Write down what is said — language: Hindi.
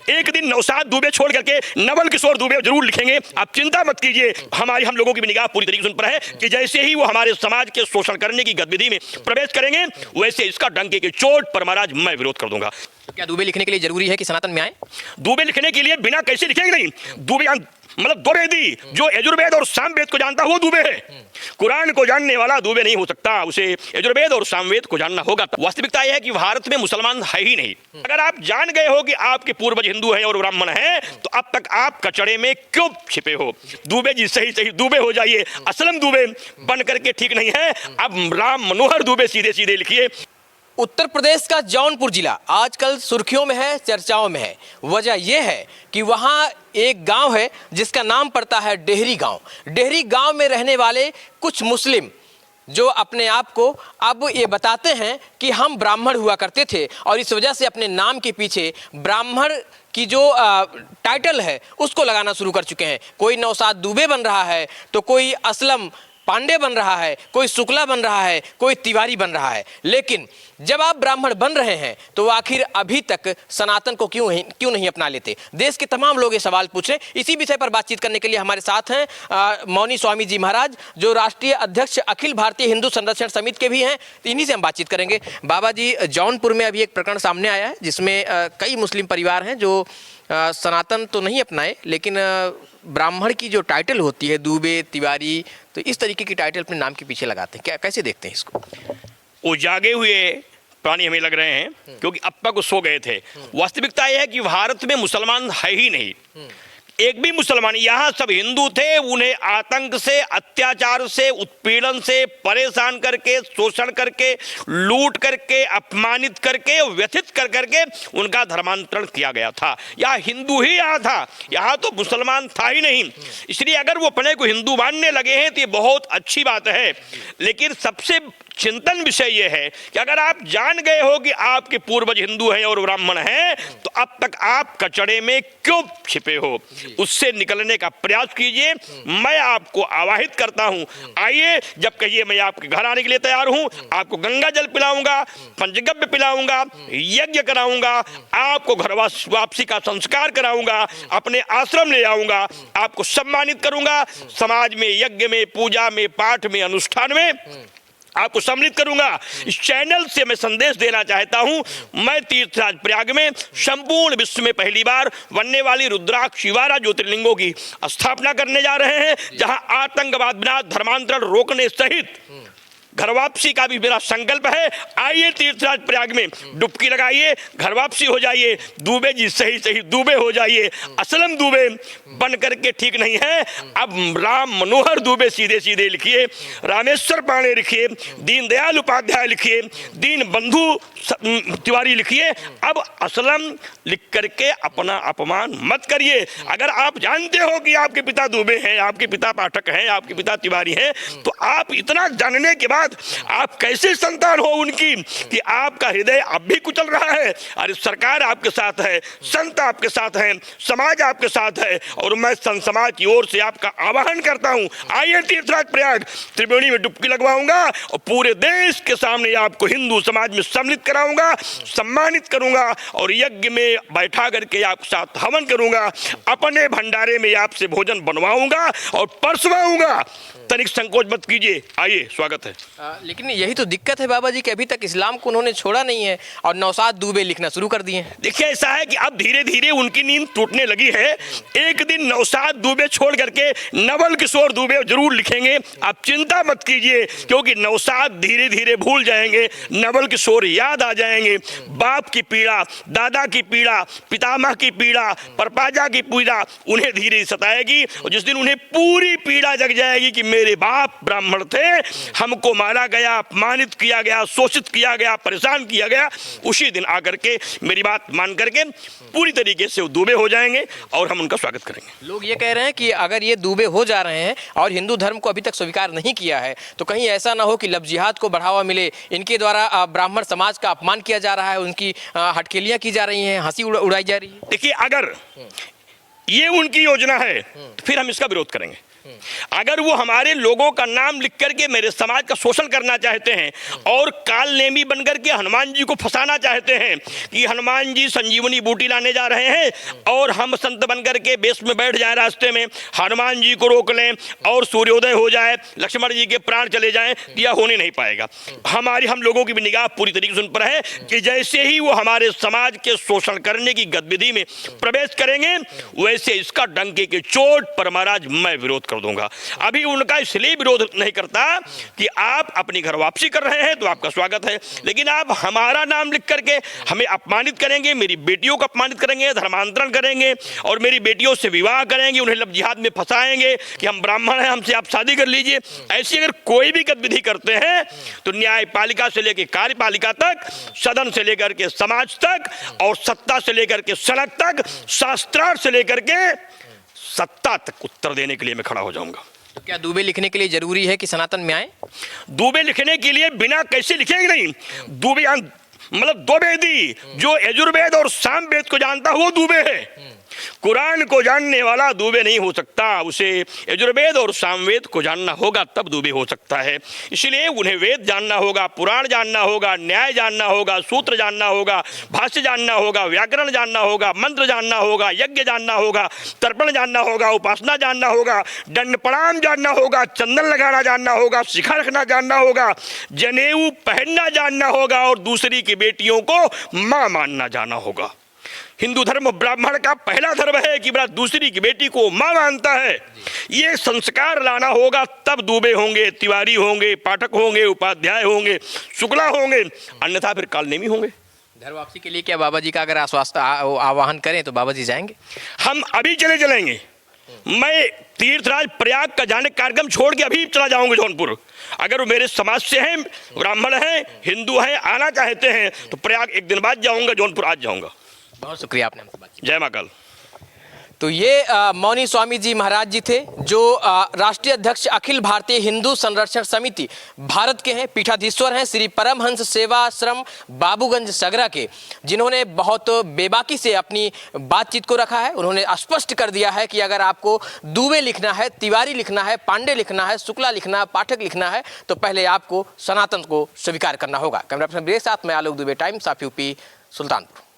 एक दिन नौशाद दुबे छोड़ करके नवल किशोर दुबे जरूर लिखेंगे। आप चिंता मत कीजिए, हम लोगों की भी निगाह पूरी तरीके से उन पर है कि जैसे ही वो हमारे समाज के शोषण करने की गतिविधि में प्रवेश करेंगे वैसे इसका डंके की चोट पर महाराज मैं विरोध कर दूंगा। क्या दुबे लिखने के लिए जरूरी है कि सनातन में आए? दुबे लिखने के लिए बिना कैसे लिखेंगे? नहीं, दुबे मतलब द्विवेदी जो यजुर्वेद और सामवेद को जानता वो दुबे है। कुरान को जानने वाला दुबे नहीं हो सकता, उसे यजुर्वेद और सामवेद को जानना होगा। वास्तविकता यह है कि भारत में मुसलमान है ही नहीं। अगर आप जान गए हो कि आपके पूर्वज हिंदू हैं और ब्राह्मण हैं तो अब तक आप कचड़े में क्यों छिपे हो? दुबे जी सही सही दुबे हो जाइए। असलम दुबे बन करके ठीक नहीं है, अब राम मनोहर दुबे सीधे सीधे लिखिए। उत्तर प्रदेश का जौनपुर जिला आजकल सुर्खियों में है, चर्चाओं में है। वजह यह है कि वहाँ एक गांव है जिसका नाम पड़ता है डेहरी गांव। डेहरी गांव में रहने वाले कुछ मुस्लिम जो अपने आप को अब ये बताते हैं कि हम ब्राह्मण हुआ करते थे और इस वजह से अपने नाम के पीछे ब्राह्मण की जो टाइटल है उसको लगाना शुरू कर चुके हैं। कोई नौशाद दुबे बन रहा है तो कोई असलम पांडे बन रहा है, कोई शुक्ला बन रहा है, कोई तिवारी बन रहा है। लेकिन जब आप ब्राह्मण बन रहे हैं तो आखिर अभी तक सनातन को क्यों नहीं अपना लेते? देश के तमाम लोग ये सवाल पूछ रहे हैं। इसी विषय पर बातचीत करने के लिए हमारे साथ हैं मौनी स्वामी जी महाराज, जो राष्ट्रीय अध्यक्ष अखिल भारतीय हिंदू संरक्षण समिति के भी हैं। इन्हीं से हम बातचीत करेंगे। बाबा जी, जौनपुर में अभी एक प्रकरण सामने आया है जिसमें कई मुस्लिम परिवार हैं जो सनातन तो नहीं अपनाए लेकिन ब्राह्मण की जो टाइटल होती है दुबे, तिवारी, तो इस तरीके की टाइटल अपने नाम के पीछे लगाते हैं। क्या कैसे देखते हैं इसको? वो जागे हुए प्राणी हमें लग रहे हैं क्योंकि अब तक वो सो गए थे। वास्तविकता यह है कि भारत में मुसलमान है ही नहीं, एक भी मुसलमान। यहाँ सब हिंदू थे, उन्हें आतंक से, अत्याचार से, उत्पीड़न से परेशान करके, शोषण करके, लूट करके, अपमानित करके, व्यथित कर करके उनका धर्मांतरण किया गया था। यहाँ हिंदू ही यहाँ था, यहाँ तो मुसलमान था ही नहीं। इसलिए अगर वो अपने को हिंदू मानने लगे हैं तो ये बहुत अच्छी बात है। लेकिन सबसे चिंतन विषय यह है कि अगर आप जान गए हो कि आपके पूर्वज हिंदू हैं और ब्राह्मण हैं तो अब तक आप कचड़े में क्यों छिपे हो? उससे निकलने का प्रयास कीजिए। मैं आपको आवाहित करता हूं, आइए, जब कहिए मैं आपके घर आने के लिए तैयार हूं। आपको गंगा जल पिलाऊंगा, पंचगव्य पिलाऊंगा, यज्ञ कराऊंगा, आपको घर वापसी का संस्कार कराऊंगा, अपने आश्रम ले आऊंगा, आपको सम्मानित करूंगा, समाज में, यज्ञ में, पूजा में, पाठ में, अनुष्ठान में आपको सम्मिलित करूंगा। इस चैनल से मैं संदेश देना चाहता हूं, मैं तीर्थराज प्रयाग में संपूर्ण विश्व में पहली बार बनने वाली रुद्राक्ष शिवारा ज्योतिर्लिंगों की स्थापना करने जा रहे हैं, जहां आतंकवाद, विनाश, धर्मांतरण रोकने सहित घर वापसी का भी मेरा संकल्प है। आइए तीर्थराज प्रयाग में डुबकी लगाइए, घर वापसी हो जाइए। दुबे जी सही सही दुबे हो जाइए। असलम दुबे बन करके ठीक नहीं है, अब राम मनोहर दुबे सीधे सीधे लिखिए, रामेश्वर पांडे लिखिए, दीनदयाल उपाध्याय लिखिए, दीन बंधु तिवारी लिखिए। अब असलम लिख करके अपना अपमान मत करिए। अगर आप जानते हो कि आपके पिता दुबे हैं, आपके पिता पाठक हैं, आपके पिता तिवारी हैं, तो आप इतना जानने के बाद आप कैसे संतान हो उनकी कि आपका हृदय अब भी कुचल रहा है? अरे सरकार आपके साथ है, संत आपके साथ हैं, समाज आपके साथ है, और मैं संत समाज की ओर से आपका आह्वान करता हूं, आइए तीर्थराज प्रयाग, त्रिवेणी में डुबकी लगवाऊंगा और पूरे देश के सामने आपको हिंदू समाज में सम्मिलित कराऊंगा, सम्मानित करूंगा और यज्ञ में बैठा करके आपके साथ हवन करूंगा, अपने भंडारे में आपसे भोजन बनवाऊंगा और परसवाऊंगा। तनिक संकोच मत कीजिए, आइए, स्वागत है। लेकिन यही तो दिक्कत है बाबा जी कि अभी तक इस्लाम को उन्होंने छोड़ा नहीं है और नौशाद दुबे लिखना शुरू कर दिए हैं। देखिए, ऐसा है कि अब धीरे धीरे उनकी नींद टूटने लगी है। एक दिन नौशाद दुबे छोड़ करके नवल किशोर दुबे जरूर लिखेंगे। आप चिंता मत कीजिए, क्योंकि नौशाद धीरे धीरे भूल जाएंगे, नवल किशोर याद आ जाएंगे। बाप की पीड़ा, दादा की पीड़ा, पितामह की पीड़ा, परपाजा की पीड़ा उन्हें धीरे सताएगी, और जिस दिन उन्हें पूरी पीड़ा जग जाएगी कि मेरे बाप ब्राह्मण थे, हमको मारा गया, अपमानित किया गया, शोषित किया गया, परेशान किया गया, उसी दिन आकर के मेरी बात मान करके पूरी तरीके से वो दुबे हो जाएंगे और हम उनका स्वागत करेंगे। लोग ये कह रहे हैं कि अगर ये दुबे हो जा रहे हैं और हिंदू धर्म को अभी तक स्वीकार नहीं किया है तो कहीं ऐसा ना हो कि लव जिहाद को बढ़ावा मिले, इनके द्वारा ब्राह्मण समाज का अपमान किया जा रहा है, उनकी हटकेलियां की जा रही हैं, हंसी उड़ाई जा रही है। देखिए, अगर ये उनकी योजना है तो फिर हम इसका विरोध करेंगे। अगर वो हमारे लोगों का नाम लिख करके मेरे समाज का शोषण करना चाहते हैं और कालनेमी बनकर के हनुमान जी को फंसाना चाहते हैं कि हनुमान जी संजीवनी बूटी लाने जा रहे हैं और हम संत बनकर के बेस में बैठ जाएं रास्ते में, हनुमान जी को रोक लें और सूर्योदय हो जाए, लक्ष्मण जी के प्राण चले जाएं, यह होने नहीं पाएगा। हम लोगों की भी निगाह पूरी तरीके से उन पर है कि जैसे ही वो हमारे समाज के शोषण करने की गतिविधि में प्रवेश करेंगे वैसे इसका डंके के चोट पर महाराज मैं विरोध कर दूंगा। अभी उनका इसलिए विरोध नहीं करता कि आप अपनी घर वापसी कर रहे हैं तो आपका स्वागत है, लेकिन आप हमारा नाम लिख करके हमें अपमानित करेंगे, मेरी बेटियों को अपमानित करेंगे, धर्मांतरण करेंगे और मेरी बेटियों से विवाह करेंगे, उन्हें लब जिहाद में फंसाएंगे कि हम ब्राह्मण हैं, हमसे आप शादी कर लीजिए। ऐसी अगर कोई भी गतिविधि करते हैं तो न्यायपालिका से लेकर कार्यपालिका तक, सदन से लेकर के समाज तक और सत्ता से लेकर के सड़क तक, शास्त्रार्थ से लेकर के सत्ता तक उत्तर देने के लिए मैं खड़ा हो जाऊंगा। तो क्या दूबे लिखने के लिए जरूरी है कि सनातन में आए? दूबे लिखने के लिए बिना कैसे लिखेंगे नहीं। दूबे मतलब दो वेदी, जो यजुर्वेद और सामवेद को जानता है वो दूबे है। कुरान को जानने वाला दूबे नहीं हो सकता, उसे यजुर्वेद और सामवेद को जानना होगा तब दूबे हो सकता है। इसलिए उन्हें वेद जानना होगा, पुराण जानना होगा, न्याय जानना होगा, सूत्र जानना होगा, भाष्य जानना होगा, व्याकरण जानना होगा, मंत्र जानना होगा, यज्ञ जानना होगा, तर्पण जानना होगा, उपासना जानना होगा, दंड प्रणाम जानना होगा, चंदन लगाना जानना होगा, शिखा रखना जानना होगा, जनेऊ पहनना जानना होगा और दूसरी की बेटियों को मां मानना जानना होगा। हिंदू धर्म ब्राह्मण का पहला धर्म है कि दूसरी की बेटी को मां मानता है। ये संस्कार लाना होगा तब दूबे होंगे, तिवारी होंगे, पाठक होंगे, उपाध्याय होंगे, शुक्ला होंगे, अन्यथा फिर कालनेमी होंगे। घर वापसी के लिए क्या बाबा जी का अगर आह्वान करें तो बाबा जी जाएंगे? हम अभी चलेंगे। मैं तीर्थराज प्रयाग का जाने कार्यक्रम छोड़ के अभी चला जाऊंगा जौनपुर। अगर वो मेरे समाज से हैं, ब्राह्मण हैं, हिंदू हैं, आना चाहते हैं तो प्रयाग एक दिन बाद जाऊंगा, जौनपुर आज जाऊंगा। बहुत शुक्रिया आपने हमसे बात की। जय महाकाल। तो ये मौनी स्वामी जी महाराज जी थे जो राष्ट्रीय अध्यक्ष अखिल भारतीय हिंदू संरक्षण समिति भारत के हैं, पीठाधीश्वर हैं श्री परमहंस सेवाश्रम बाबूगंज सगरा के, जिन्होंने बहुत बेबाकी से अपनी बातचीत को रखा है। उन्होंने स्पष्ट कर दिया है कि अगर आपको दूबे लिखना है, तिवारी लिखना है, पांडे लिखना है, शुक्ला लिखना है, पाठक लिखना है तो पहले आपको सनातन को स्वीकार करना होगा। कैमरा पर्सन के साथ मैं Alok Dubey, Times of UP, Sultanpur.